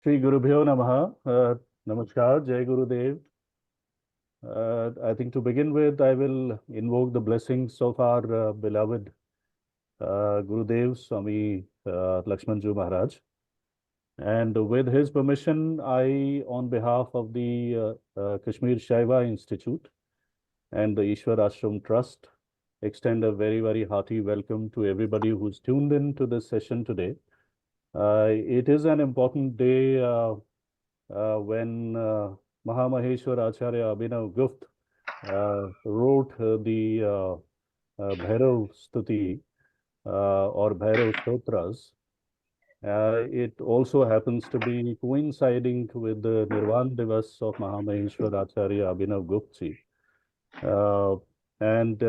Shri Gurubhyo Namaha. Namaskar, Jai Gurudev. I think to begin with, I will invoke the blessings of our beloved Gurudev, Swami Lakshmanju Maharaj. And with his permission, I, on behalf of the Kashmir Shaiva Institute and the Ishwar Ashram Trust, extend a very, very hearty welcome to everybody who's tuned in to this session today. It is an important day when Mahamaheshwara Acharya Abhinavagupta wrote the Bhairavstutih or Bhairavstutras. It also happens to be coinciding with the Nirvan Divas of Mahamaheshwara Acharya Abhinavagupta. And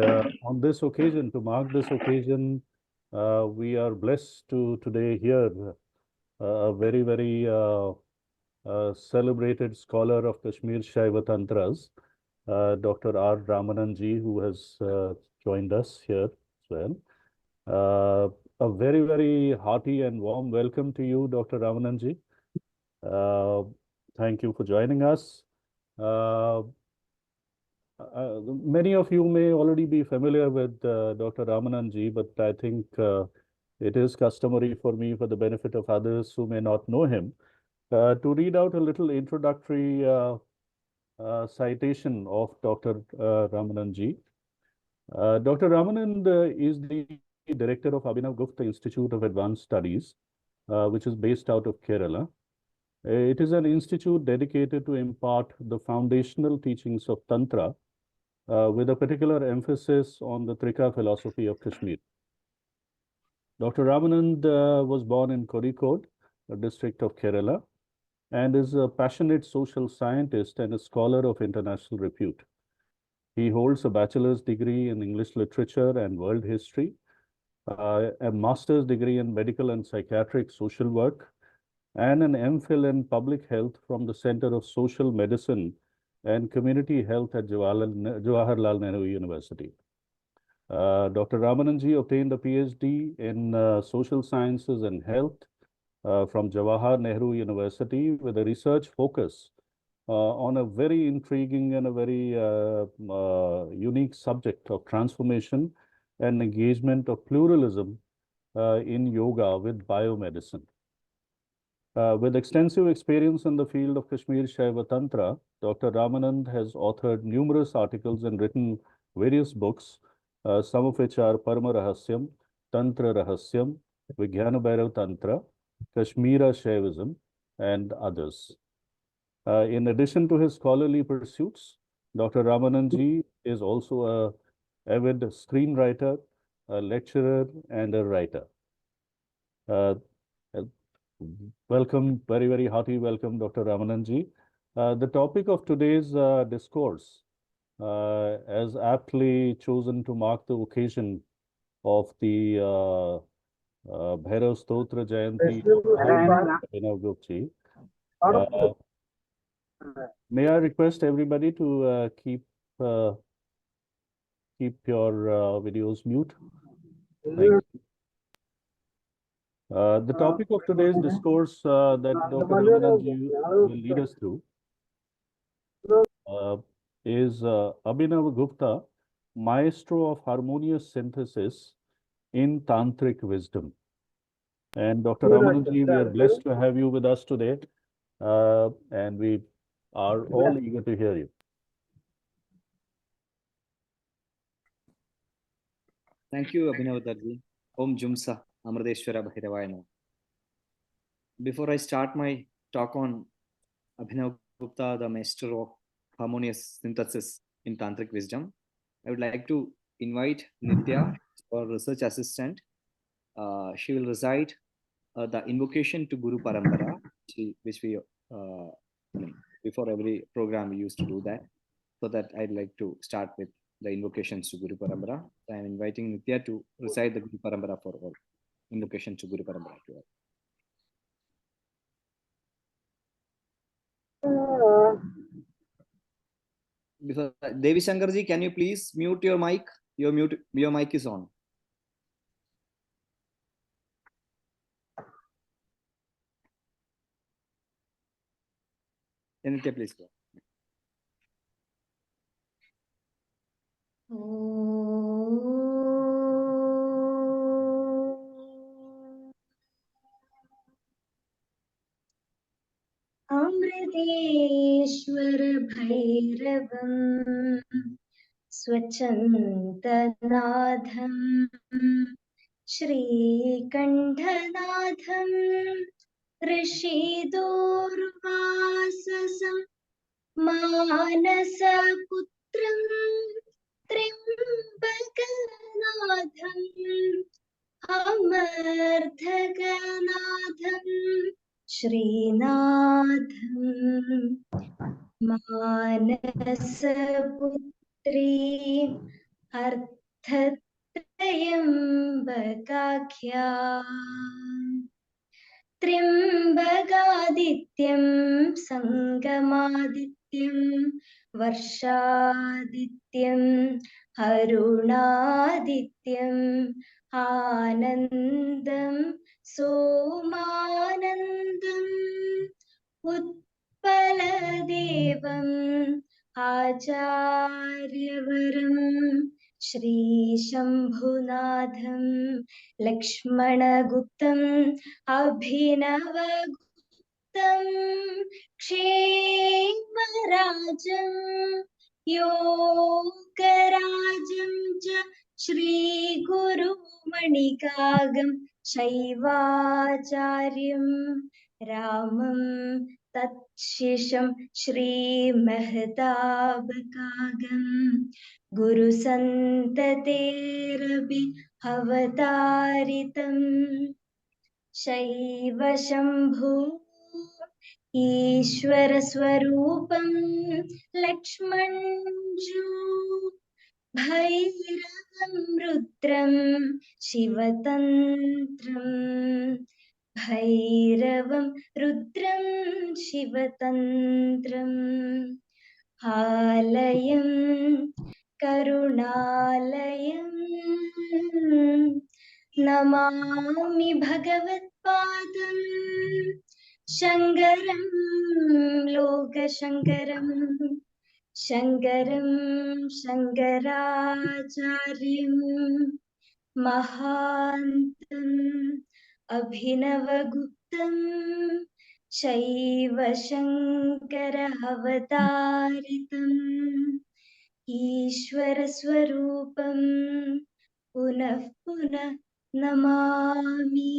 on this occasion, to mark this occasion, we are blessed to today hear a very, very celebrated scholar of Kashmir Shaiva Tantras, Dr. R. Ramanand ji, who has joined us here as well. A very, very hearty and warm welcome to you, Dr. Ramanand ji. Thank you for joining us. Many of you may already be familiar with Dr. Ramanand ji, but I think it is customary for me, for the benefit of others who may not know him, to read out a little introductory citation of Dr. Ramanand ji. Dr. Ramanand is the director of Abhinavagupta Institute of Advanced Studies, which is based out of Kerala. It is an institute dedicated to impart the foundational teachings of Tantra with a particular emphasis on the Trika philosophy of Kashmir. Dr. Ramanand was born in Kozhikode, a district of Kerala, and is a passionate social scientist and a scholar of international repute. He holds a bachelor's degree in English literature and world history, a master's degree in medical and psychiatric social work, and an MPhil in public health from the Center of Social Medicine and Community Health at Jawaharlal Nehru University. Dr. Ramanand ji obtained a PhD in social sciences and health from Jawaharlal Nehru University with a research focus on a very intriguing and a very unique subject of transformation and engagement of pluralism in yoga with biomedicine. With extensive experience in the field of Kashmir Shaiva Tantra, Dr. Ramanand has authored numerous articles and written various books, some of which are Parama Rahasyam, Tantra Rahasyam, Vijnana Bhairav Tantra, Kashmira Shaivism, and others. In addition to his scholarly pursuits, Dr. Ramanand ji is also an avid screenwriter, a lecturer, and a writer. Welcome, very, very hearty welcome, Dr. Ramanand ji. The topic of today's discourse, as aptly chosen to mark the occasion of the Bhairavstutih Jayanti Abhinavagupta. May I request everybody to keep your videos mute? Thank you. The topic of today's discourse that Dr. Ramanand ji will lead us through is Abhinavagupta, Maestro of Harmonious Synthesis in Tantric Wisdom. And Dr. Ramanand ji, we are blessed to have you with us today, and we are all eager to hear you. Thank you, Abhinavagupta ji. Om Jumsa, Amradeshwara Bhairavayana. Before I start my talk on Abhinavagupta, the master of harmonious synthesis in Tantric wisdom, I would like to invite Nitya, our research assistant. She will recite the invocation to Guru Parampara, which we, before every program, we used to do that. So that I'd like to start with the invocations to Guru Parampara. I am inviting Nitya to recite the Guru Parampara for all. Invocation to Guru Parampara to all. Before Devi Shankarji, can you please mute your mic? Your mic is on. Nitya, please go. Amriteshwar भैरवम् स्वच्छन्दनाथम् श्रीकण्ठनाथम् ऋषिदूर्वाससं मानसपुत्रम् त्र्यम्बकनाथम् अमर्धकनाथम् श्रीनाथम् मानसपुत्री अर्थत्रयम्बकाख्या त्र्यम्बकादित्यं संगमादित्यं वर्षादित्यं अरुणादित्यं आनन्दं सोमानन्दम् उत्पलदेवम् आचार्यवरं श्रीशम्भुनाथं लक्ष्मणगुप्तम् अभिनवगुप्तं क्षेमराजं योगराजं च श्रीगुरुमणिकागं शैवाचार्यं रामं तत्शिशं श्रीमहताबकागं गुरुसन्ततेरपि अवतारितम् शैव शम्भु ईश्वरस्वरूपं लक्ष्मणजू भैरवं रुद्रं शिवतन्त्रं भैरवं रुद्रं शिवतन्त्रम् आलयं करुणालयं नमामि भगवत्पादं शङ्करं लोकशङ्करं शङ्करं शङ्कराचार्यं महान्तम् अभिनवगुप्तं शैव शङ्कर अवतारितम् ईश्वरस्वरूपं पुनः पुनः Namami.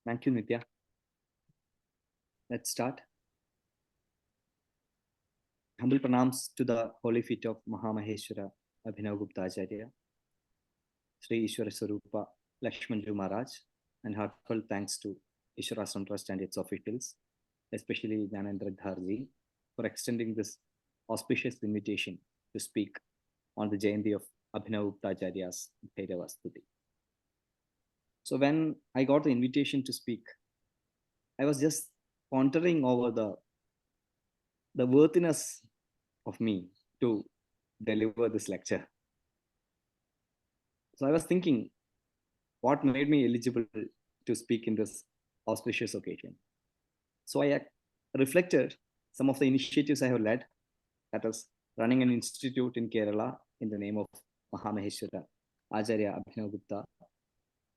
Thank you, Nitya. Let's start. Humble pranams to the holy feet of Mahamaheshwara Abhinavagupta Acharya, Sri Ishwar Swarupa Lakshmanju Maharaj, and heartfelt thanks to Ishwar Ashram Trust and its officials, especially Jnanendra Dharji, for extending this auspicious invitation to speak on the Jayanti of Abhinavagupta Acharya's Bhairavstutih. So when I got the invitation to speak, I was just pondering over the worthiness of me to deliver this lecture. So I was thinking, what made me eligible to speak in this auspicious occasion? So I reflected some of the initiatives I have led, that is running an institute in Kerala in the name of Mahamaheshwara Acharya Abhinavagupta,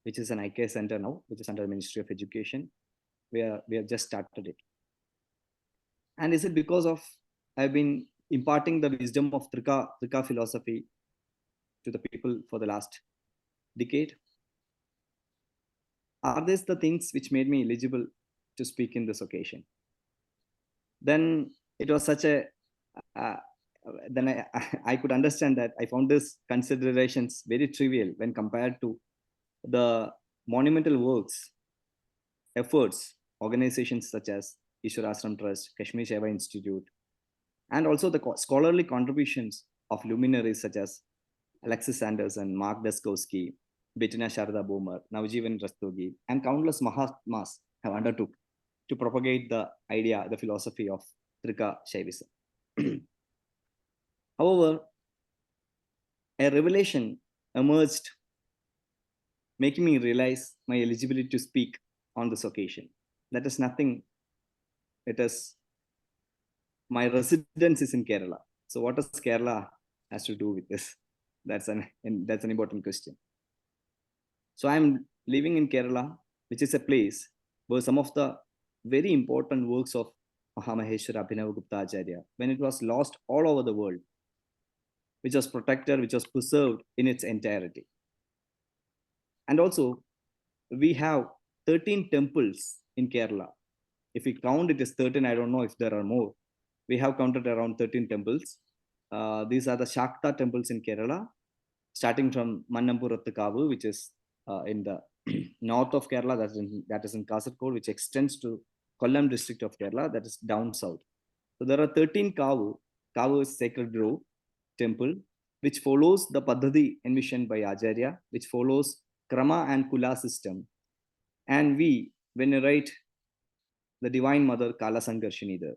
which is an IK center now, which is under the Ministry of Education. We have just started it. And is it because of I've been imparting the wisdom of Trika philosophy to the people for the last decade? Are these the things which made me eligible to speak in this occasion? Then it was such a then I could understand that I found these considerations very trivial when compared to the monumental works, efforts, organizations such as Ishwar Ashram Trust, Kashmir Shiva Institute, and also the scholarly contributions of luminaries such as Alexis Anderson, Mark Deskowski, Bettina Sharda Boomer, Navjeevan Rastogi, and countless Mahatmas have undertook to propagate the idea, the philosophy of Trika Shaivism. However, a revelation emerged making me realize my eligibility to speak on this occasion. That is nothing, it is my residence is in Kerala. So what does Kerala has to do with this? That's an important question. So I'm living in Kerala, which is a place where some of the very important works of Mahamaheshwara Abhinavagupta Acharya, when it was lost all over the world, which was protected, which was preserved in its entirety. And also, we have 13 temples in Kerala. If we count, it is 13. I don't know if there are more. We have counted around 13 temples. These are the Shakta temples in Kerala, starting from Mannampurattukavu, which is in the north of Kerala, that is in Kasaragod, which extends to Kollam district of Kerala, that is down south. So there are 13 Kavu. Kavu is sacred grove temple, which follows the Paddhati envisioned by Acharya, which follows Krama and Kula system. And we venerate the Divine Mother Kala Sankarshini there.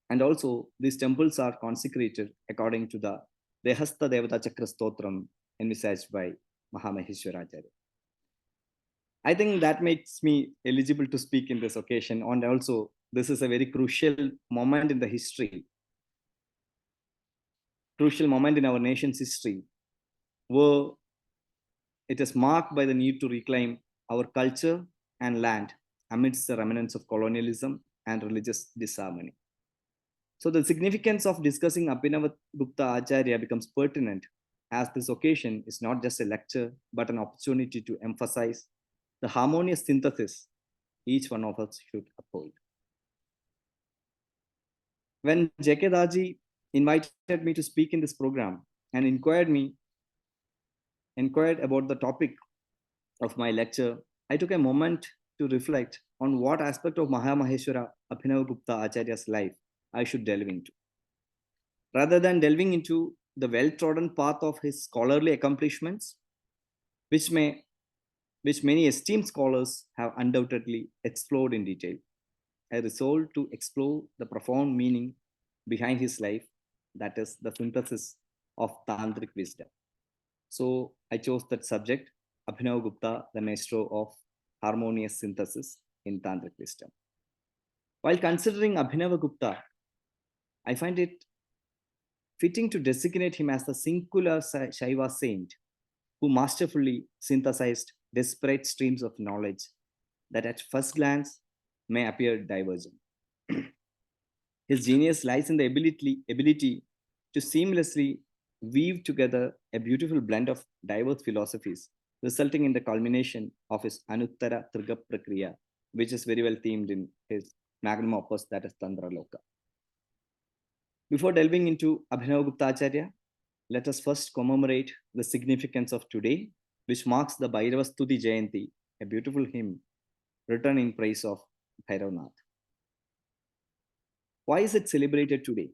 And also, these temples are consecrated according to the Dehastha Devata Chakra Stotram envisaged by Mahamaheshwara Acharya. I think that makes me eligible to speak in this occasion. And also, this is a very crucial moment in the history, crucial moment in our nation's history, where it is marked by the need to reclaim our culture and land amidst the remnants of colonialism and religious disharmony. So the significance of discussing Abhinavagupta Acharya becomes pertinent, as this occasion is not just a lecture, but an opportunity to emphasize the harmonious synthesis each one of us should uphold. When J.K. Daji invited me to speak in this program and inquired about the topic of my lecture, I took a moment to reflect on what aspect of Mahamaheshwara Abhinavagupta Acharya's life I should delve into. Rather than delving into the well-trodden path of his scholarly accomplishments, which many esteemed scholars have undoubtedly explored in detail, I resolved to explore the profound meaning behind his life, that is the synthesis of tantric wisdom. So I chose that subject, Abhinavagupta, the maestro of harmonious synthesis in tantric wisdom. While considering Abhinavagupta, I find it fitting to designate him as the singular Shaiva saint who masterfully synthesized disparate streams of knowledge that at first glance may appear divergent. His genius lies in the ability to seamlessly weave together a beautiful blend of diverse philosophies, resulting in the culmination of his Anuttara Triga Prakriya, which is very well themed in his magnum opus, that is Tantra Loka. Before delving into Abhinavagupta Acharya, let us first commemorate the significance of today, which marks the Bhairavstutih Jayanti, a beautiful hymn written in praise of Bhairavnath. Why is it celebrated today?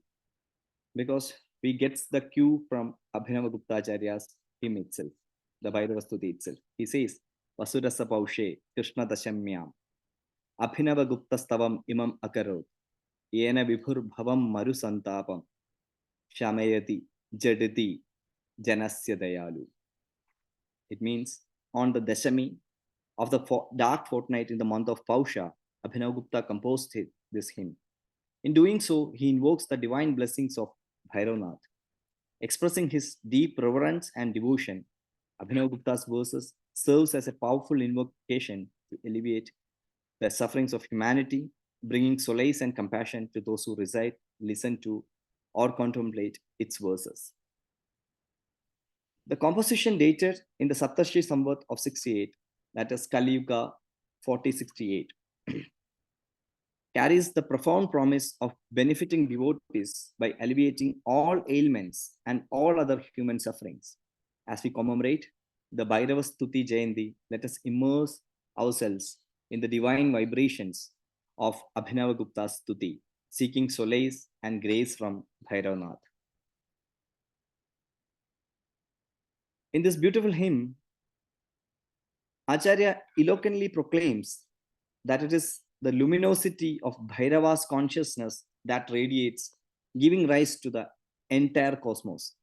Because we get the cue from Abhinavagupta Acharya's hymn itself, the Bhairavstutih itself. He says, Vasurasa Paushe Krishna Dashamyam Abhinavagupta Stavam Imam Akarot Yena Vibhur Bhavam Maru Santapam Shamayati Jadati Janasya Dayalu. It means on the Dashami of the dark fortnight in the month of Pausha, Abhinavagupta composed this hymn. In doing so, he invokes the divine blessings of Bhairavnath. Expressing his deep reverence and devotion, Abhinavagupta's verses serves as a powerful invocation to alleviate the sufferings of humanity, bringing solace and compassion to those who recite, listen to, or contemplate its verses. The composition dated in the Saptarshi Samvat of 68, that is Kali Yuga 4068, carries the profound promise of benefiting devotees by alleviating all ailments and all other human sufferings. As we commemorate the Bhairavastutih Jayanti, let us immerse ourselves in the divine vibrations of Abhinavagupta's Stuti, seeking solace and grace from Bhairavnath. In this beautiful hymn, Acharya eloquently proclaims that it is the luminosity of Bhairava's consciousness that radiates, giving rise to the entire cosmos.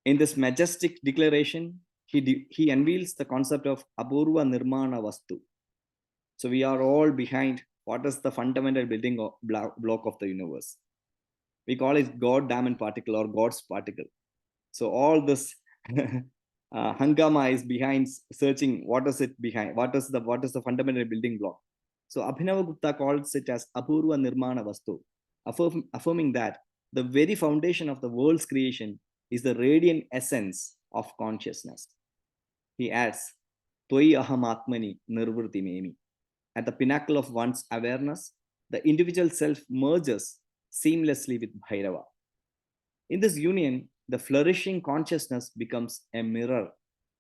In this majestic declaration, he unveils the concept of Apurva Nirmana Vastu. So we are all behind what is the fundamental building block of the universe. We call it God diamond particle or God's particle. So all this hangama is behind searching what is it behind, what is the fundamental building block. So Abhinavagupta calls it as Apurva Nirmana Vastu, affirming that the very foundation of the world's creation is the radiant essence of consciousness. He adds, Toi aham atmani nirvrti memi. At the pinnacle of one's awareness, the individual self merges seamlessly with Bhairava. In this union, the flourishing consciousness becomes a mirror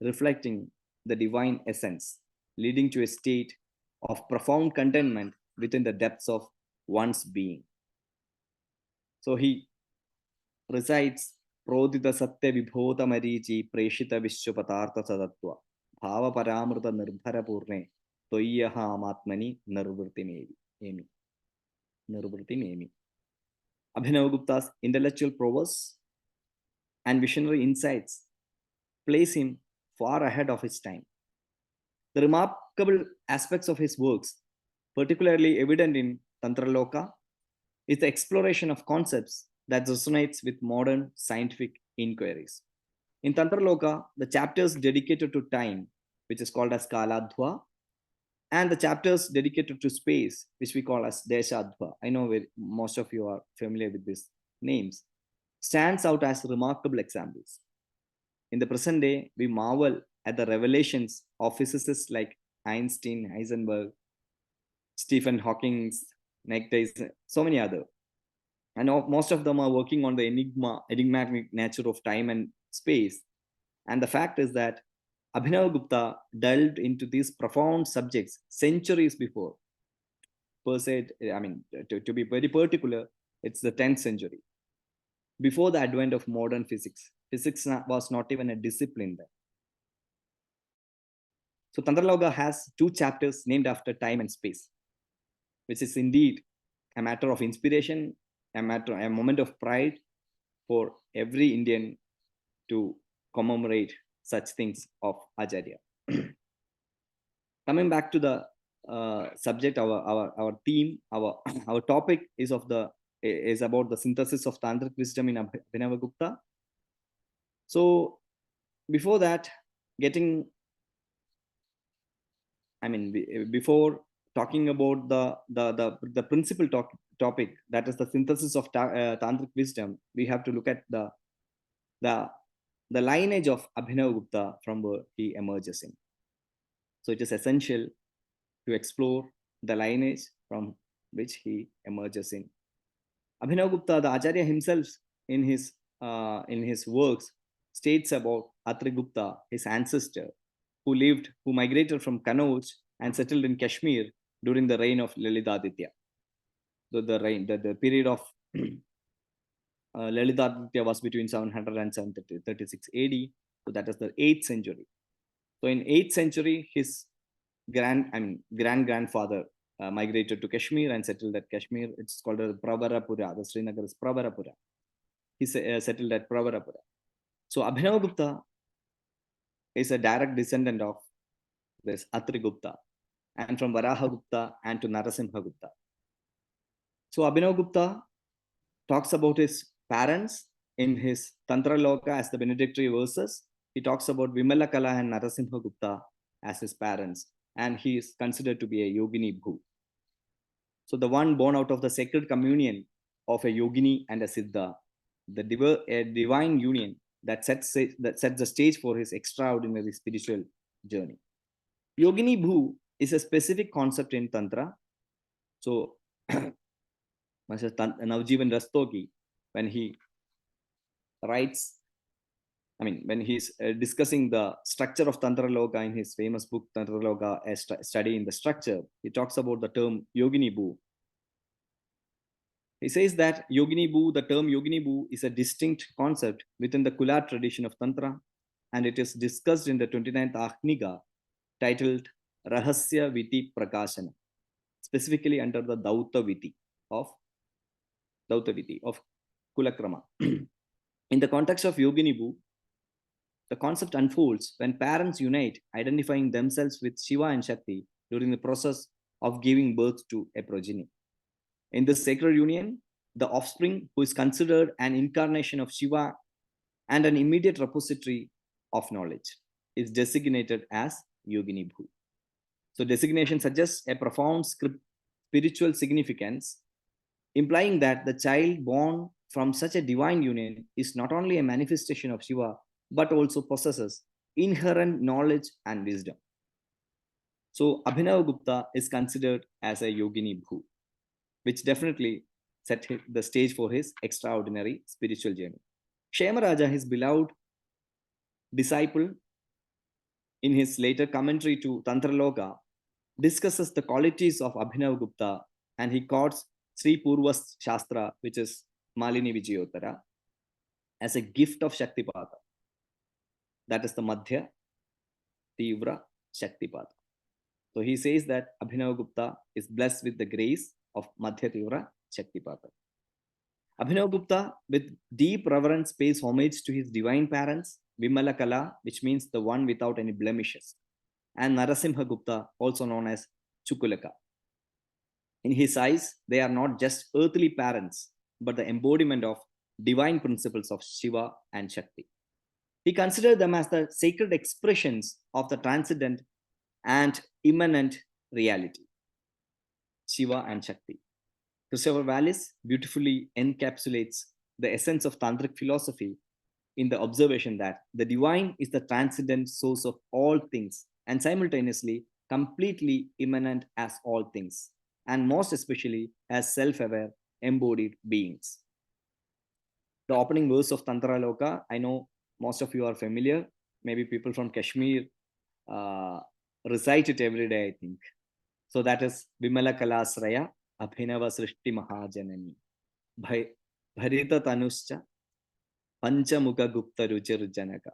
reflecting the divine essence, leading to a state of profound contentment within the depths of one's being. So he recites Prodita Satya Vibhota Marichi Preshita Vishwapatartha Sadatva Bhava Paramrita Nirbhara Purne Toyaha Amatmani Nirvrti Memi. Nirvrti Memi. Abhinavagupta's intellectual prowess and visionary insights place him far ahead of his time. The remarkable aspects of his works, particularly evident in Tantra Loka, is the exploration of concepts that resonates with modern scientific inquiries. In Tantra Loka, the chapters dedicated to time, which is called as Kaladhva, and the chapters dedicated to space, which we call as Deshadhva, I know most of you are familiar with these names, stands out as remarkable examples. In the present day, we marvel at the revelations of physicists like Einstein, Heisenberg, Stephen Hawking, Nick Tyson, so many others. And most of them are working on the enigmatic nature of time and space. And the fact is that Abhinavagupta delved into these profound subjects centuries before. Per se, I mean, to be very particular, it's the 10th century. Before the advent of modern physics, physics was not even a discipline then. So Tantra Loka has 2 chapters named after time and space, which is indeed a matter of inspiration, a moment of pride for every Indian to commemorate such things of Acharya. Coming back to the subject, our theme, our topic is about the synthesis of tantric wisdom in Abhinavagupta. So before that, before talking about the principal topic, that is the synthesis of tantric wisdom, we have to look at the lineage of Abhinavagupta from where he emerges in. So it is essential to explore the lineage from which he emerges in. Abhinavagupta, the Acharya himself, in his works, states about Atrigupta, his ancestor, who migrated from Kanauj and settled in Kashmir during the reign of Lalitaditya. So the period of Lalitaditya was between 700 and 736 AD. So that is the 8th century. So in 8th century, his grandfather migrated to Kashmir and settled at Kashmir. It's called Pravarapura. The Srinagar is Pravarapura. He settled at Pravarapura. So Abhinavagupta is a direct descendant of this Atrigupta, and from Varahagupta and to Narasimhagupta. So Abhinavagupta talks about his parents in his Tantra Loka as the benedictory verses. He talks about Vimalakala and Narasimhagupta as his parents, and he is considered to be a Yogini Bhu. So the one born out of the sacred communion of a Yogini and a Siddha, a divine union that sets the stage for his extraordinary spiritual journey. Yogini Bhu is a specific concept in Tantra. So Navjeevan Rastogi, when he writes, when he's discussing the structure of Tantra Loka in his famous book Tantra Loka, a study in the structure, he talks about the term Yogini Bhu. He says that the term Yogini Bhu is a distinct concept within the Kulat tradition of Tantra, and it is discussed in the 29th Ahniga titled Rahasya Viti Prakashana, specifically under the Dauta Viti of Kulakrama. In the context of Yogini Bhu, the concept unfolds when parents unite, identifying themselves with Shiva and Shakti during the process of giving birth to a progeny. In this sacred union, the offspring, who is considered an incarnation of Shiva and an immediate repository of knowledge, is designated as Yogini Bhu. So designation suggests a profound spiritual significance, implying that the child born from such a divine union is not only a manifestation of Shiva, but also possesses inherent knowledge and wisdom. So Abhinavagupta is considered as a Yogini Bhu, which definitely set the stage for his extraordinary spiritual journey. Kshemaraja, his beloved disciple, in his later commentary to Tantraloka, discusses the qualities of Abhinavagupta, and he quotes Sri Purva's Shastra, which is Malini Vijayottara, as a gift of Shaktipada. That is the Madhya Tivra Shaktipada. So he says that Abhinavagupta is blessed with the grace of Madhya Tivra Shaktipada. Abhinavagupta, with deep reverence, pays homage to his divine parents, Vimala Kala, which means the one without any blemishes, and Narasimha Gupta, also known as Chukulaka. In his eyes, they are not just earthly parents, but the embodiment of divine principles of Shiva and Shakti. He considered them as the sacred expressions of the transcendent and immanent reality, Shiva and Shakti. Christopher Wallis beautifully encapsulates the essence of Tantric philosophy in the observation that the divine is the transcendent source of all things and simultaneously completely immanent as all things, and most especially as self-aware embodied beings. The opening verse of Tantra Loka, I know most of you are familiar. Maybe people from Kashmir recite it every day, I think. So that is Vimala Kalasraya Abhinava Srishti Mahajanani Bharita Tanuscha Panchamuka Gupta Ruchir Janaka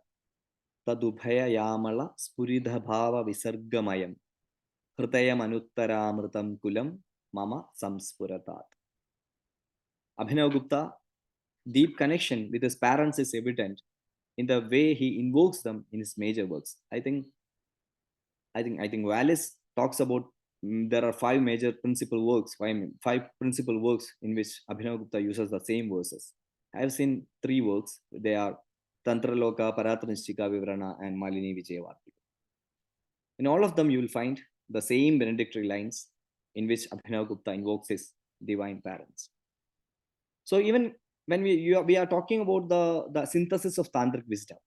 Tadubhaya Yamala Spuridha Bhava Visargamayam Hrutayam Anuttaramritam Kulam Mama Samspuratat. Abhinavagupta deep connection with his parents is evident in the way he invokes them in his major works. I think Wallis talks about there are five principal works in which Abhinavagupta uses the same verses. I have seen 3 works. They are Tantraloka, Paratanishtika Vivrana, and Malini Vijayavartika. In all of them, you will find the same benedictory lines in which Abhinavagupta invokes his divine parents. So even when we are talking about the synthesis of Tantric wisdom,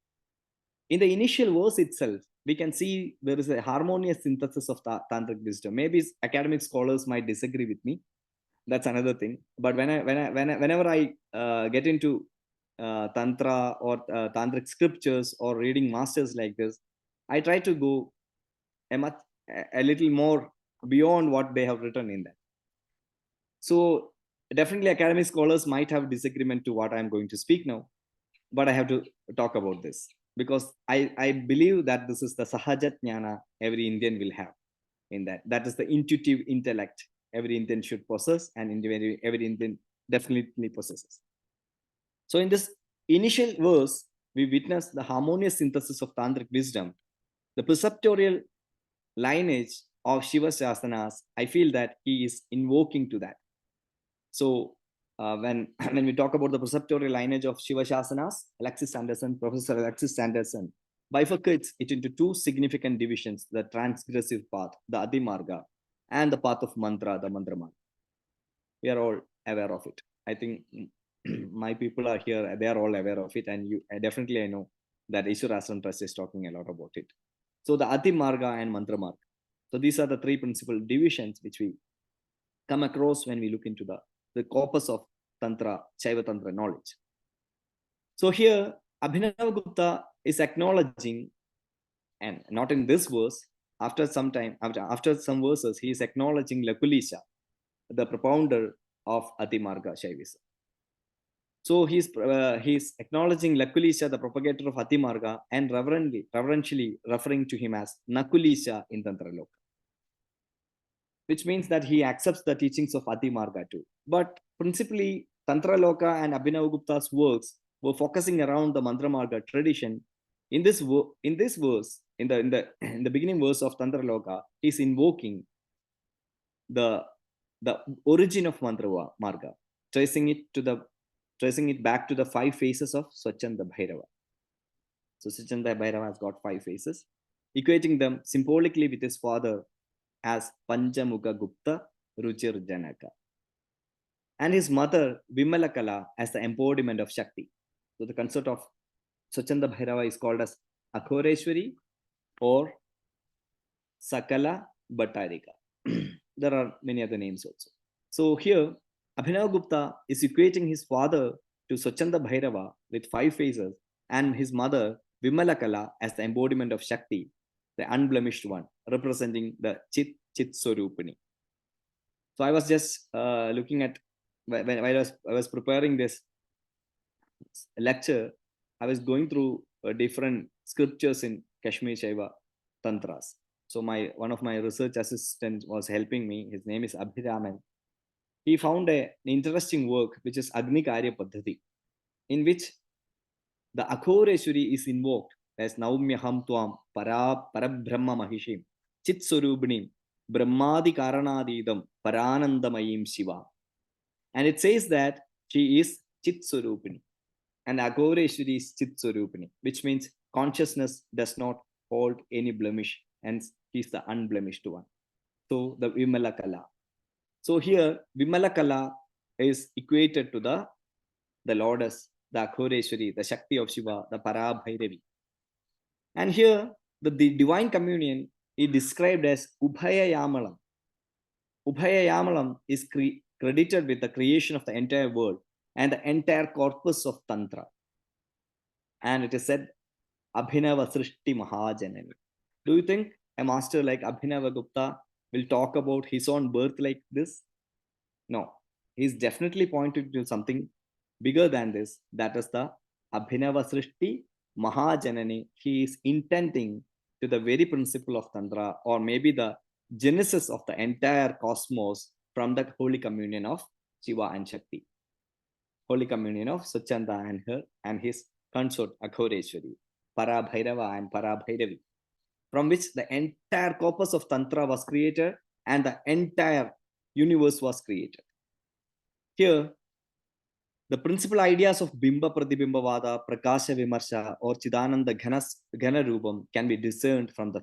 in the initial verse itself, we can see there is a harmonious synthesis of Tantric wisdom. Maybe academic scholars might disagree with me. That's another thing. But whenever I get into Tantra or Tantric scriptures or reading masters like this, I try to go a little more beyond what they have written in that. So definitely academic scholars might have disagreement to what I'm going to speak now, but I have to talk about this because I believe that this is the Sahajat Jnana every Indian will have in that. That is the intuitive intellect every Indian should possess, and every Indian definitely possesses. So in this initial verse, we witness the harmonious synthesis of Tantric wisdom, the preceptorial lineage of Shiva Shasanas. I feel that he is invoking to that. So when we talk about the preceptorial lineage of Shiva Shasanas, Professor Alexis Anderson bifurcates it into 2 significant divisions: the transgressive path, the Adi Marga, and the path of mantra, the Mantra Marga. We are all aware of it. I think my people are here, they are all aware of it, and definitely I know that Ishwar Ashram Trust is talking a lot about it. So the Adi Marga and Mantra Marga. So these are the 3 principal divisions which we come across when we look into the corpus of Tantra, Shaiva Tantra knowledge. So here, Abhinavagupta is acknowledging, and not in this verse, after some verses, he is acknowledging Lakulisha, the propounder of Ati Marga Shaivism. So he's acknowledging Lakulisha, the propagator of Ati Marga, and reverentially referring to him as Nakulisha in Tantra Loka, which means that he accepts the teachings of Ati Marga too. But principally, Tantra Loka and Abhinavagupta's works were focusing around the Mantra Marga tradition in this verse, in the beginning verse of Tantra Loka, he's invoking the origin of mantra marga, tracing it back to the 5 phases of Swachanda Bhairava. So Swachanda Bhairava has got 5 phases, equating them symbolically with his father as Panchamuka Gupta Ruchir Janaka, and his mother Vimalakala as the embodiment of Shakti. So the concept of Swachanda Bhairava is called as Akhoreshwari or Sakala Bhattarika. There are many other names also. So here, Abhinavagupta is equating his father to Swachanda Bhairava with 5 phases, and his mother Vimalakala as the embodiment of Shakti, the unblemished one, representing the Chit Swarupini. So I was just looking at, when I was preparing this lecture, I was going through different scriptures in Kashmir Shaiva Tantras. So one of my research assistants was helping me. His name is Ramanand. He found an interesting work, which is Agni Karya Paddhati, in which the Akhoreshwari is invoked as Naumyaham Tuam Parabrahma Mahishim Chit Swarupini Brahmadi Karanadidam Paranandamayim Shiva. And it says that she is Chit Swarupini, and Akhoreshwari is Chit Swarupini, which means consciousness does not hold any blemish, and he's the unblemished one. So the Vimalakala. So here Vimalakala is equated to the Lotus, the Akhoreshwari, the Shakti of Shiva, the Parabhairavi. And here the divine communion is described as Ubhaya Yamalam. Ubhaya Yamalam is credited with the creation of the entire world and the entire corpus of Tantra. And it is said, Abhinavasrishti Mahajanani. Do you think a master like Abhinavagupta will talk about his own birth like this? No. He's definitely pointing to something bigger than this. That is the Abhinavasrishti Mahajanani. He is intending to the very principle of Tantra, or maybe the genesis of the entire cosmos from the Holy Communion of Shiva and Shakti. Holy Communion of Swachanda and her and his consort Akhoreshwari, Parabhairava and Parabhairavi, from which the entire corpus of Tantra was created and the entire universe was created. Here, the principal ideas of Bimba Pratibimba Prakasha Vimarsha, or Chidananda Ghana Rupam can be discerned from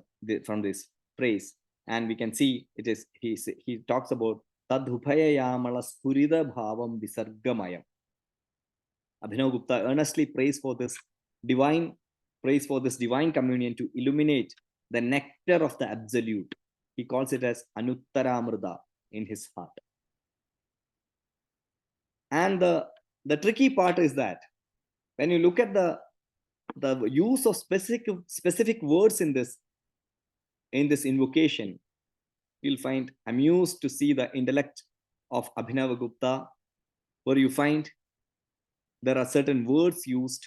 this phrase, and we can see it is he talks about Tadhupaya Yamala Spurida Bhavam Visargamayam. Abhinavagupta earnestly prays for this divine communion to illuminate the nectar of the absolute. He calls it as Anuttaramrita in his heart. And the tricky part is that when you look at the use of specific words in this invocation, you'll find amused to see the intellect of Abhinavagupta, where you find there are certain words used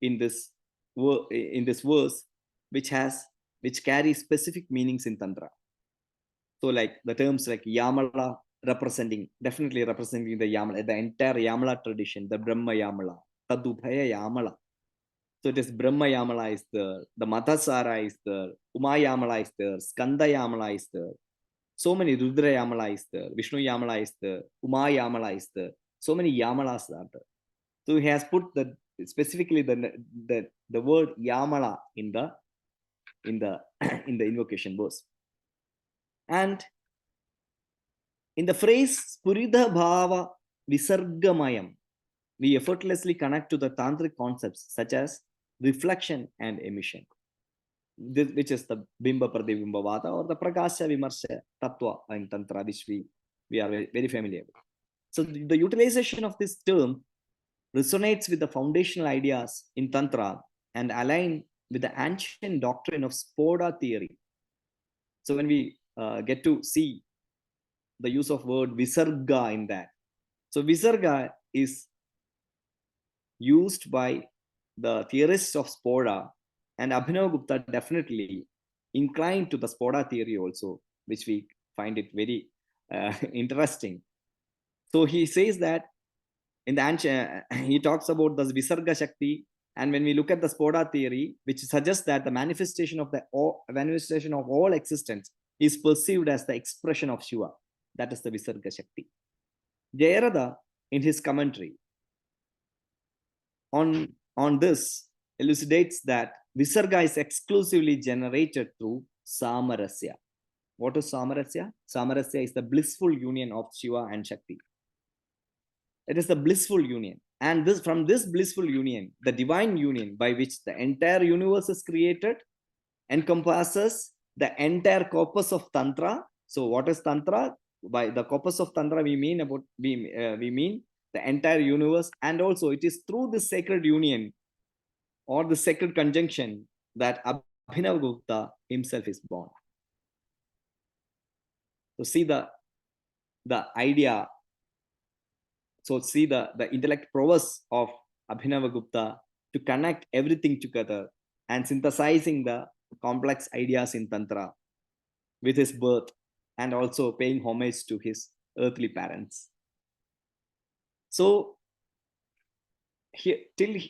in this verse which carry specific meanings in Tantra. So like the terms like Yamala definitely representing the Yamala, the entire Yamala tradition, the Brahma Yamala, Tadubhaya Yamala. So it is Brahma Yamala is there, the Matasara is there, Uma Yamala is there, Skanda Yamala is there, so many Rudra Yamala is there, Vishnu Yamala is there, Uma Yamala is there, so many Yamalas are there. So he has put specifically the word Yamala in the invocation verse. And in the phrase Spuridha Bhava Visargamayam, we effortlessly connect to the tantric concepts such as reflection and emission, which is the Bimba Pradibimba or the Prakasha Vimarsha Tattva in Tantra, which we are very familiar with. So the utilization of this term resonates with the foundational ideas in Tantra and align with the ancient doctrine of Spoda theory. So when we get to see the use of word Visarga in that, so Visarga is used by the theorists of Spoda, and Abhinavagupta definitely inclined to the Spoda theory also, which we find it very interesting. So he says that in the ancient, he talks about the Visarga Shakti And when we look at the Spoda theory, which suggests that the manifestation of all existence is perceived as the expression of Shiva, that is the Visarga Shakti. Jayarada, in his commentary on this, elucidates that Visarga is exclusively generated through Samarasya. What is Samarasya? Samarasya is the blissful union of Shiva and Shakti. It is the blissful union. And from this blissful union, the divine union by which the entire universe is created, encompasses the entire corpus of Tantra. So what is Tantra? By the corpus of Tantra, we mean the entire universe. And also it is through this sacred union or the sacred conjunction that Abhinavagupta himself is born. So see the idea. So see the intellect prowess of Abhinavagupta to connect everything together and synthesizing the complex ideas in Tantra with his birth and also paying homage to his earthly parents. So here, till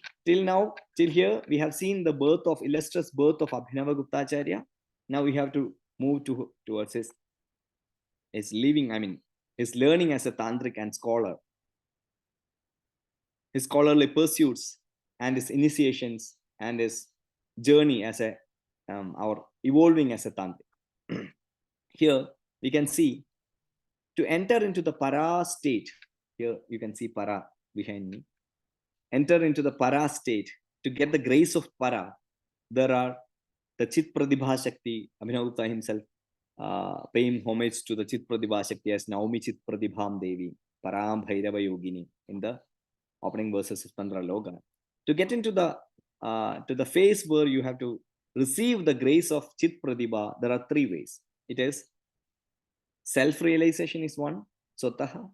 here, we have seen the illustrious birth of Abhinavagupta Acharya. Now we have to move towards his learning as a tantric and scholar, his scholarly pursuits and his initiations and his journey as our evolving as a tantric. Here we can see, to enter into the para state, here you can see para behind me, enter into the para state, to get the grace of para, there are the Chit Pradibha Shakti, Abhinavagupta himself paying homage to the Chit Pradibha Shakti as Naumi Chit Pradibham Devi, Param Bhairava Yogini, in the opening verses of Tantra Loga. To get into to the phase where you have to receive the grace of Chit Pradibha, there are three ways. It is self-realization is one, Sotaha,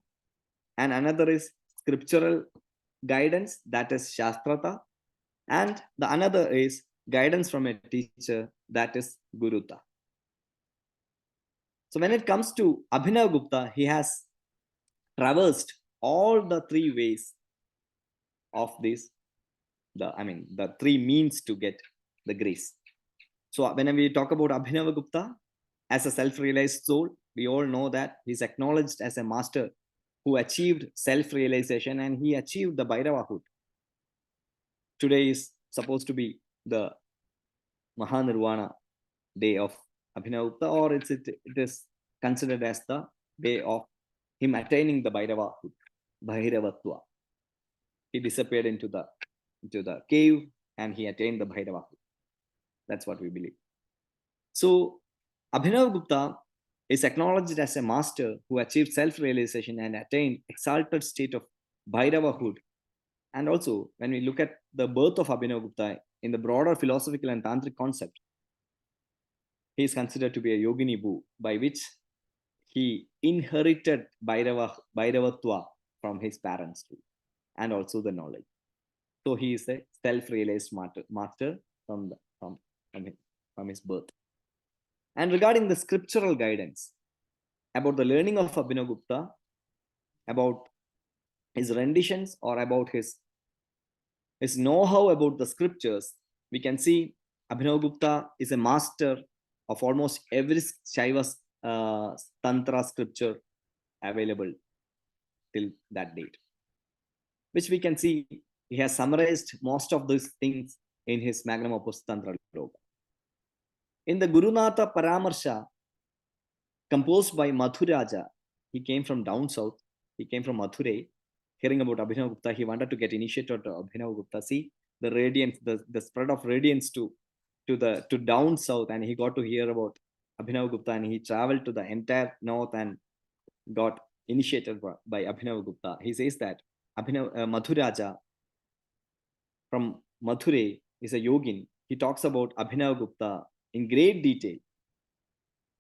and another is scriptural guidance, that is Shastrata, and the another is guidance from a teacher, that is Guruta. So when it comes to Abhinavagupta, he has traversed all the three ways of this, the three means to get the grace. So when we talk about Abhinavagupta as a self-realized soul, we all know that he's acknowledged as a master who achieved self-realization and he achieved the Bhairavahood. Today is supposed to be the Mahanirvana day of Abhinavagupta, or it is considered as the day of him attaining the Bhairavahood, Bhairavatva. He disappeared into the cave and he attained the Bhairavahood. That's what we believe. So Abhinavagupta is acknowledged as a master who achieved self-realization and attained exalted state of Bhairavahood. And also, when we look at the birth of Abhinavagupta in the broader philosophical and tantric concept, he is considered to be a yogini bhu, by which he inherited Bhairavatva from his parents too, and also the knowledge. So he is a self-realized master from his birth. And regarding the scriptural guidance about the learning of Abhinavagupta, about his renditions or about his know-how about the scriptures, we can see Abhinavagupta is a master of almost every Shaiva Tantra scripture available till that date, which we can see he has summarized most of these things in his magnum opus Tantra Loka. In the Gurunatha Paramarsha, composed by Madhuraja, he came from down south, he came from Mathura. Hearing about Abhinavagupta, he wanted to get initiated to Abhinavagupta. See the radiance, the spread of radiance to down south, and he got to hear about Abhinavagupta, and he traveled to the entire north and got initiated by Abhinavagupta. He says that Madhuraja from Mathura is a yogin. He talks about Abhinavagupta in great detail.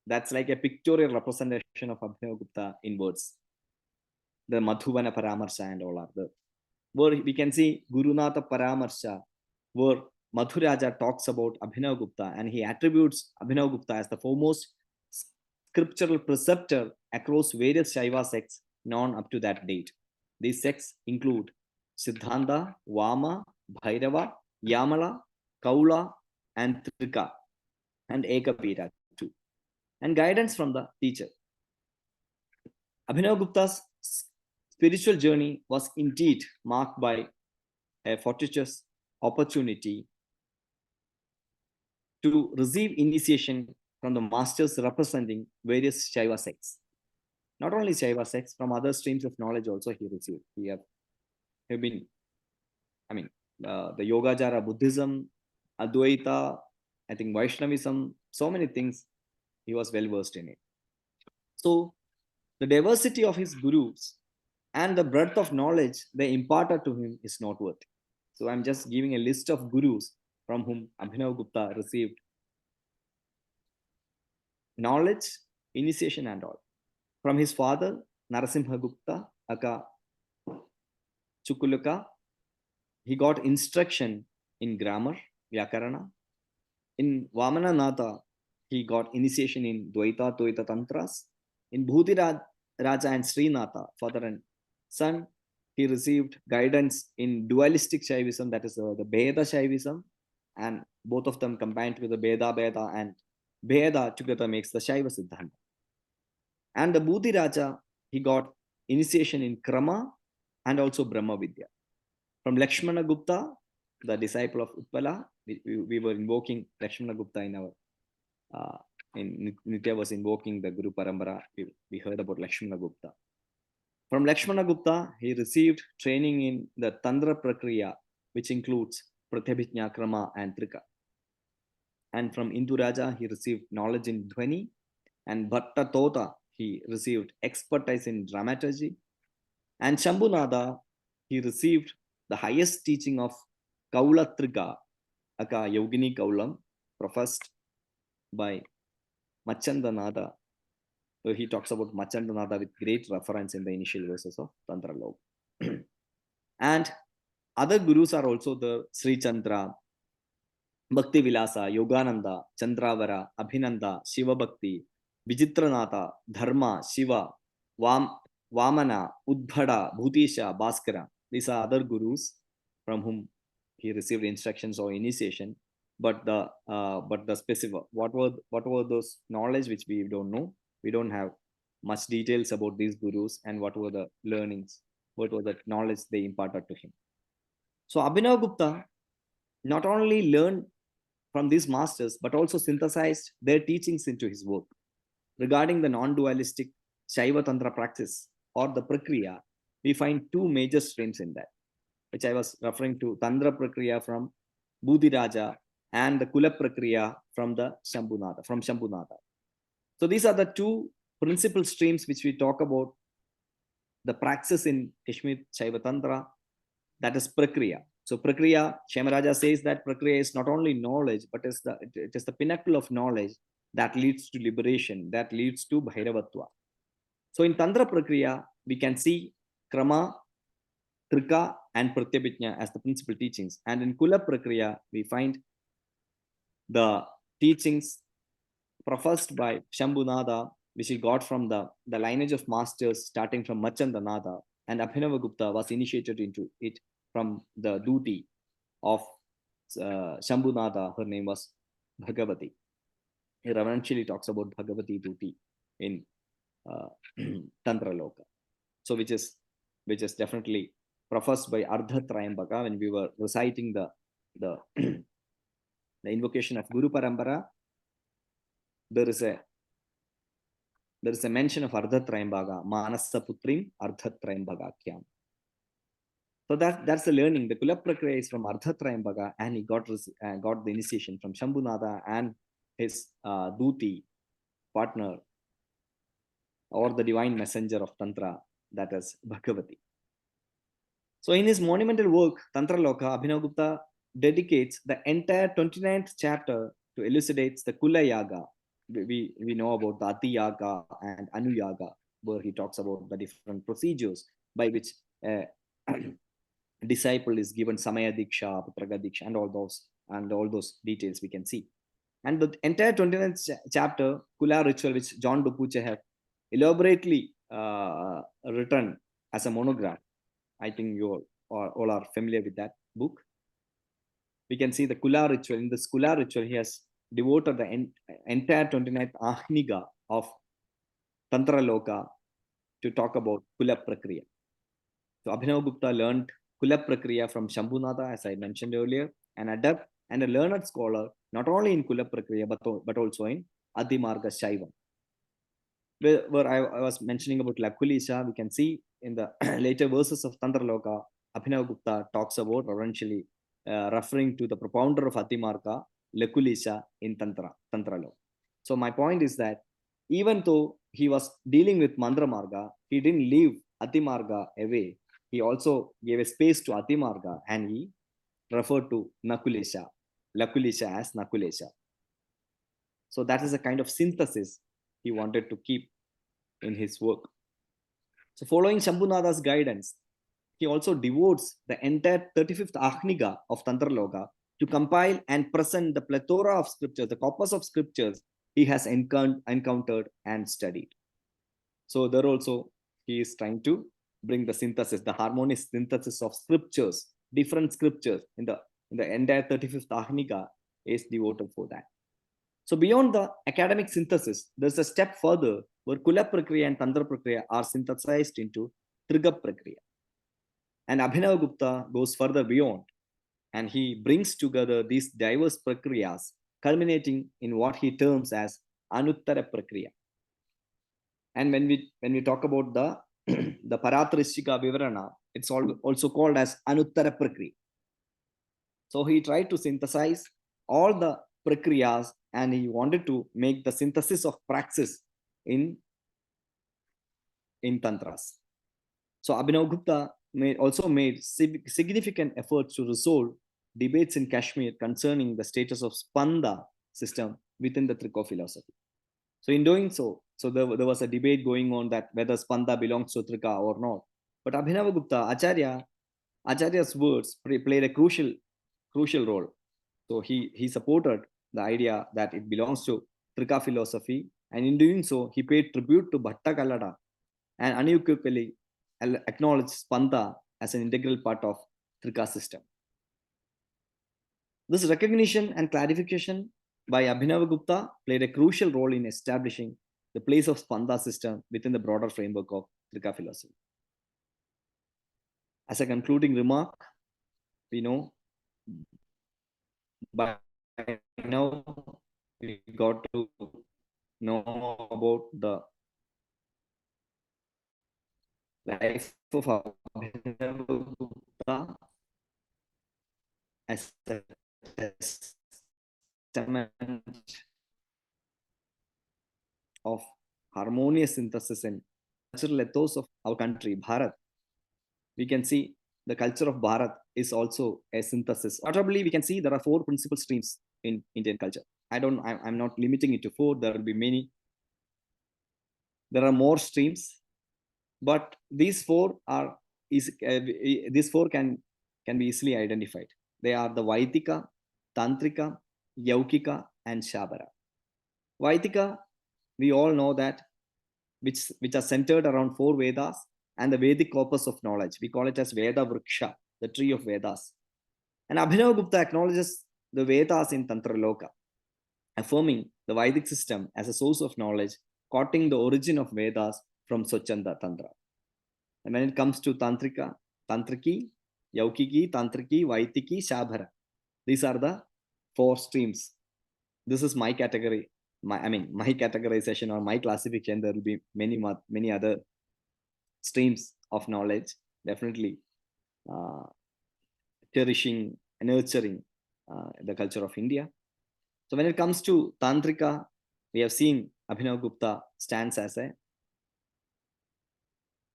That's like a pictorial representation of Abhinavagupta in words. The Madhuvana Paramarsha and all are there. Where we can see Gurunatha Paramarsha, where Madhuraja talks about Abhinavagupta and he attributes Abhinavagupta as the foremost scriptural preceptor across various Shaiva sects known up to that date. These sects include Siddhanta, Vama, Bhairava, Yamala, Kaula, and Trika, and Ekapira too, and guidance from the teacher. Abhinavagupta's spiritual journey was indeed marked by a fortuitous opportunity to receive initiation from the masters representing various Shaiva sects. Not only Shaiva sects, from other streams of knowledge also he received. He have been, the Yogacara Buddhism, Advaita, I think Vaishnavism, so many things he was well versed in it. So the diversity of his gurus and the breadth of knowledge they imparted to him is noteworthy. So I'm just giving a list of gurus from whom Abhinavagupta received knowledge, initiation and all. From his father, Narasimhagupta, aka Chukulaka, he got instruction in grammar, Vyakarana. In Vamananatha, he got initiation in Dvaita, Dvaita Tantras. In Bhuti Raja and Srinatha, father and son, he received guidance in dualistic Shaivism, that is the Bheda Shaivism, and both of them combined with the Bheda and Bheda together makes the Shaiva Siddhanta. And the Bhuti Raja, he got initiation in Krama and also Brahma Vidya. From Lakshmana Gupta, the disciple of Utpala, we were invoking Lakshmana Gupta in our in Nitya was invoking the Guru Parambara. We heard about Lakshmana Gupta. From Lakshmana Gupta, he received training in the Tantra Prakriya, which includes Pratyabhijna, Krama, and Trika. And from Indu Raja, he received knowledge in Dhvani. And Bhatta Tota, he received expertise in dramaturgy. And Shambhunada, he received the highest teaching of Kaula Trika, aka Yogini Kaulam, professed by Machandanada. So he talks about Machandanada with great reference in the initial verses of Tantra Log. And other gurus are also the Sri Chandra, Bhakti Vilasa, Yogananda, Chandravara, Abhinanda, Shiva Bhakti, Vijitranatha, Dharma, Shiva, Vamana, Udbhada, Bhutisha, Bhaskara. These are other gurus from whom he received instructions or initiation. But the specific what were those knowledge which we don't know. We don't have much details about these gurus and what were the learnings, what was the knowledge they imparted to him. So Abhinavagupta not only learned from these masters but also synthesized their teachings into his work. Regarding the non-dualistic Shaiva Tantra practice or the Prakriya, we find two major streams in that, which I was referring to: Tantra Prakriya from Bhuti Raja and the Kula Prakriya from the Shambhunatha. So these are the two principal streams which we talk about the praxis in Kashmir Shaiva Tantra, that is Prakriya. So Prakriya, Shyamaraja says that Prakriya is not only knowledge, but it is the pinnacle of knowledge that leads to liberation, that leads to Bhairavatva. So in Tantra Prakriya, we can see Krama, Trika, and Pratyabhijna as the principal teachings. And in Kula Prakriya, we find the teachings professed by Shambhunada, which he got from the lineage of masters starting from Machandanada, and Abhinavagupta was initiated into it from the Duti of Shambhunada. Her name was Bhagavati. He reverentially talks about Bhagavati Duti in Tantra Loka. So which is definitely professed by Ardha Trayambaka when we were reciting the invocation of Guru Parambara. There is a mention of Ardha Trayambaka, Manasa Putrim Ardha Trayambakakyam. So that's the learning. The Kula Prakriya is from Ardha Trayambaka, and he got the initiation from Shambhunada and his Duti partner or the divine messenger of Tantra, that is Bhagavati. So in his monumental work, Tantra Loka, Abhinavagupta dedicates the entire 29th chapter to elucidate the Kula Yaga. We know about the Ati Yaga and Anu Yaga, where he talks about the different procedures by which a disciple is given Samaya Diksha, Putraga Diksha, and all those details we can see. And the entire 29th chapter, Kula ritual, which John Dupuche have elaborately written as a monograph. I think you all are familiar with that book. we can see the Kula ritual. In this Kula ritual, he has devoted the entire 29th Ahniga of Tantra Loka to talk about Kula Prakriya. So Abhinavagupta learned Kula Prakriya from Shambhunatha, as I mentioned earlier, an adept and a learned scholar, not only in Kula Prakriya, but also in Adimarga Shaivam. Where I was mentioning about Lakulisha, we can see in the later verses of Tantra Loka, Abhinavagupta talks about reverentially referring to the propounder of Adimarga, Lakulisha in Tantra Loka. So my point is that even though he was dealing with Mandra Marga, he didn't leave Adimarga away. He also gave a space to Adimarga and he referred to Lakulisha as Nakulesha. So that is a kind of synthesis he wanted to keep in his work. So following Shambhunatha's guidance, he also devotes the entire 35th Ahniga of Tantra Loka to compile and present the plethora of scriptures, the corpus of scriptures he has encountered and studied. So there also he is trying to bring the synthesis, the harmonious synthesis of scriptures, different scriptures in the entire 35th Ahniga is devoted for that. So beyond the academic synthesis, there's a step further where Kula Prakriya and Tantra Prakriya are synthesized into Triga Prakriya. And Abhinavagupta goes further beyond and he brings together these diverse Prakriyas, culminating in what he terms as Anuttara Prakriya. And when we talk about the the Paratrishika Vivarana, it's also called as Anuttara Prakriya. So he tried to synthesize all the Prakriyas and he wanted to make the synthesis of praxis in Tantras. So Abhinavagupta also made significant efforts to resolve debates in Kashmir concerning the status of Spanda system within the Trikha philosophy. So in doing so, there was a debate going on that whether Spanda belongs to Trikha or not. But Abhinavagupta, Acharya's words played a crucial role. So he supported the idea that it belongs to Trikha philosophy, and in doing so, he paid tribute to Bhatta Kallada and unequivocally acknowledged Spanda as an integral part of Trikha system. This recognition and clarification by Abhinavagupta played a crucial role in establishing the place of Spanda system within the broader framework of Trikha philosophy. As a concluding remark, we know by now we got to know about the life of Abhinavagupta as a testament of harmonious synthesis in cultural ethos of our country, Bharat. We can see the culture of Bharat is also a synthesis. Notably, we can see there are 4 principal streams in Indian culture. I'm not limiting it to 4. There will be many. There are more streams, but these 4 can be easily identified. They are the Vaitika, Tantrika, Yaukika, and Shabara. Vaitika, we all know that, which are centered around 4 Vedas and the Vedic corpus of knowledge. We call it as Veda Vriksha, the tree of Vedas. And Abhinavagupta acknowledges the Vedas in Tantra Loka, affirming the Vedic system as a source of knowledge, quoting the origin of Vedas from Swachanda Tantra. And when it comes to Tantrika, Tantriki, Yaukiki, Tantriki, Vaitiki, Shabhara, these are the 4 streams. This is my category, my categorization or my classification. There will be many other streams of knowledge, definitely cherishing and nurturing the culture of India. So when it comes to Tantrika, we have seen Abhinavagupta stands as a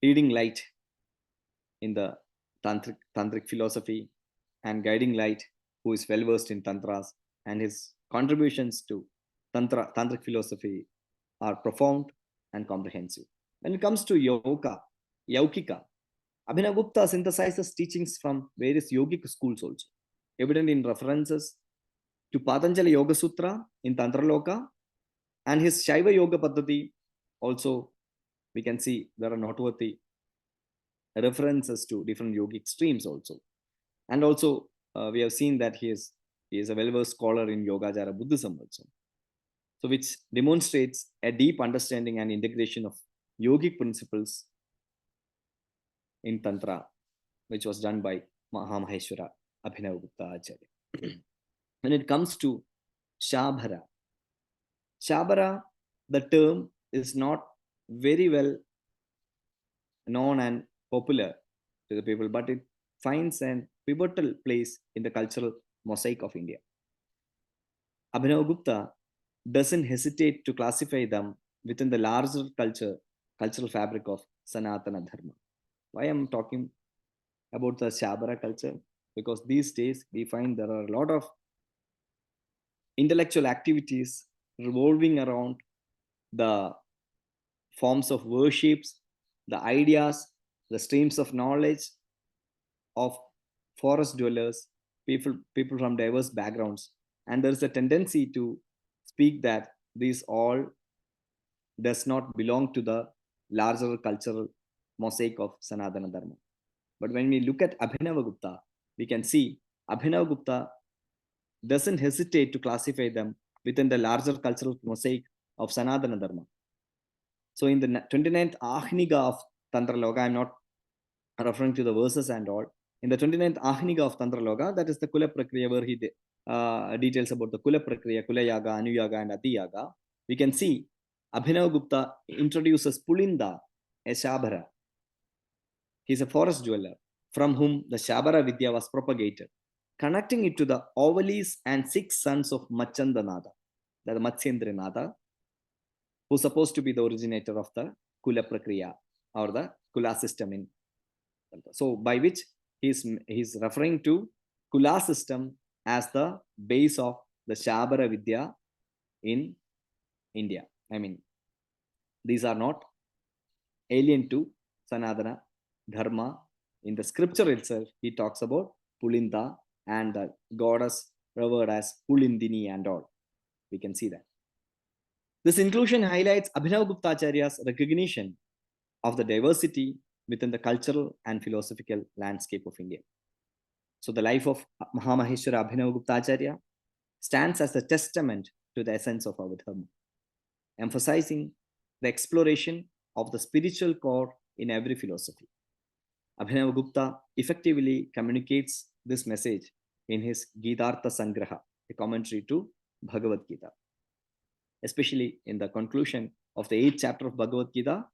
leading light in the tantric philosophy and guiding light who is well versed in tantras, and his contributions to tantric philosophy are profound and comprehensive. When it comes to Yaukika, Abhinavagupta synthesizes teachings from various yogic schools also, evident in references to Patanjali Yoga Sutra in Tantra Loka, and his Shaiva Yoga Paddhati. Also, we can see there are noteworthy references to different yogic streams also. And also, we have seen that he has He is a well-versed scholar in Yogacara Buddhism also. So which demonstrates a deep understanding and integration of yogic principles in Tantra, which was done by Mahamaheshwara Abhinavagupta Acharya. When it comes to Shabhara, the term is not very well known and popular to the people, but it finds an pivotal place in the cultural mosaic of India. Abhinavagupta doesn't hesitate to classify them within the larger cultural fabric of Sanatana Dharma. Why I'm talking about the Shabara culture? Because these days we find there are a lot of intellectual activities revolving around the forms of worships, the ideas, the streams of knowledge of forest dwellers, people from diverse backgrounds. And there's a tendency to speak that these all does not belong to the larger cultural mosaic of Sanatana Dharma. But when we look at Abhinavagupta, we can see Abhinavagupta doesn't hesitate to classify them within the larger cultural mosaic of Sanatana Dharma. So in the 29th Ahniga of Tantra Loga, I'm not referring to the verses and all. In the 29th Ahniga of Tantra Loga, that is the Kula Prakriya, where he details about the Kula Prakriya, Kula Yaga, Anuyaga, and Ati Yaga. We can see Abhinavagupta introduces Pulinda, a Shabara. He's a forest dweller from whom the Shabara Vidya was propagated, connecting it to the Ovalis and 6 sons of Machandanada, the Matsyendranada, who's supposed to be the originator of the Kula Prakriya or the Kula system in. So by which he's referring to Kula system as the base of the Shabara Vidya in India. I mean, these are not alien to Sanatana Dharma. In the scripture itself, he talks about Pulinda and the goddess revered as Pulindini and all. We can see that. This inclusion highlights Abhinavagupta Acharya's recognition of the diversity within the cultural and philosophical landscape of India. So the life of Mahamaheshwara Abhinavagupta Acharya stands as a testament to the essence of our dharma, emphasizing the exploration of the spiritual core in every philosophy. Abhinavagupta effectively communicates this message in his Gitartha Sangraha, a commentary to Bhagavad Gita, especially in the conclusion of the 8th chapter of Bhagavad Gita,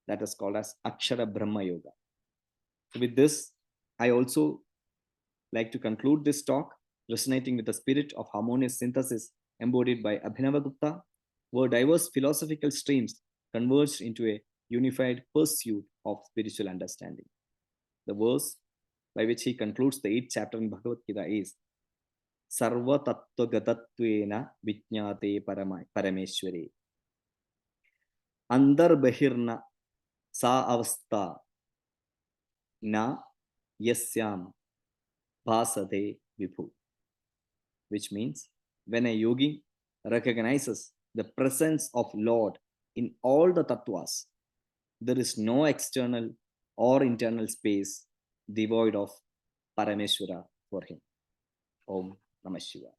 that is called as Akshara Brahma Yoga. With this, I also like to conclude this talk, resonating with the spirit of harmonious synthesis embodied by Abhinavagupta, where diverse philosophical streams converged into a unified pursuit of spiritual understanding. The verse by which he concludes the 8th chapter in Bhagavad Gita is Sarva Tattva Gatatvena Vijñate Parameshware Andar Bahirna Sa Avastha Na Yasyam Bhasade Vibhu, which means when a yogi recognizes the presence of Lord in all the tattvas, there is no external or internal space devoid of Parameshwara for him. Om Namah Shivaya.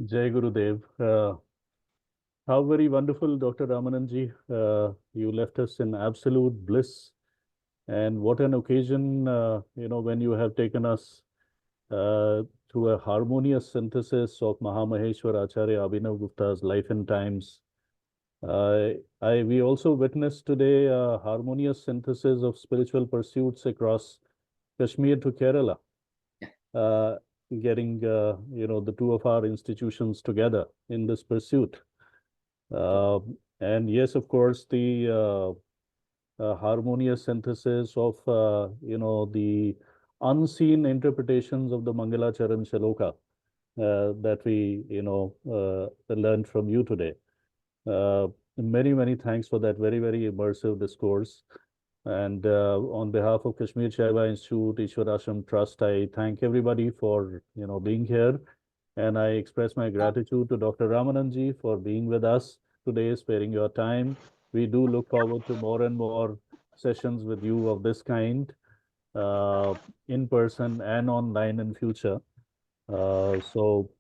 Jai Gurudev. How very wonderful, Dr. Ramanand-ji. You left us in absolute bliss. And what an occasion, when you have taken us through a harmonious synthesis of Mahamaheshwara Acharya Abhinavagupta's life and times. We also witnessed today a harmonious synthesis of spiritual pursuits across Kashmir to Kerala, getting, the two of our institutions together in this pursuit. And yes, of course, the harmonious synthesis of, the unseen interpretations of the Mangalacharan Shaloka that we, learned from you today. Many, many thanks for that very, very immersive discourse. And on behalf of Kashmir Shaiva Institute, Ishwar Ashram Trust, I thank everybody for, being here. And I express my gratitude to Dr. Ramanand-ji for being with us today, sparing your time. We do look forward to more and more sessions with you of this kind. in person and online in future. So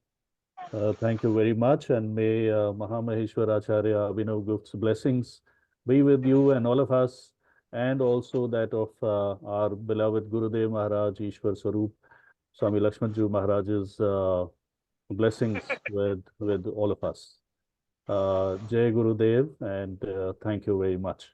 thank you very much, and may Mahamaheshwara Acharya Abhinavagupta's blessings be with you and all of us, and also that of our beloved Gurudev Maharaj, Ishwar Swarup, Swami Lakshmanju Maharaj's blessings with all of us. Jai Gurudev, and thank you very much.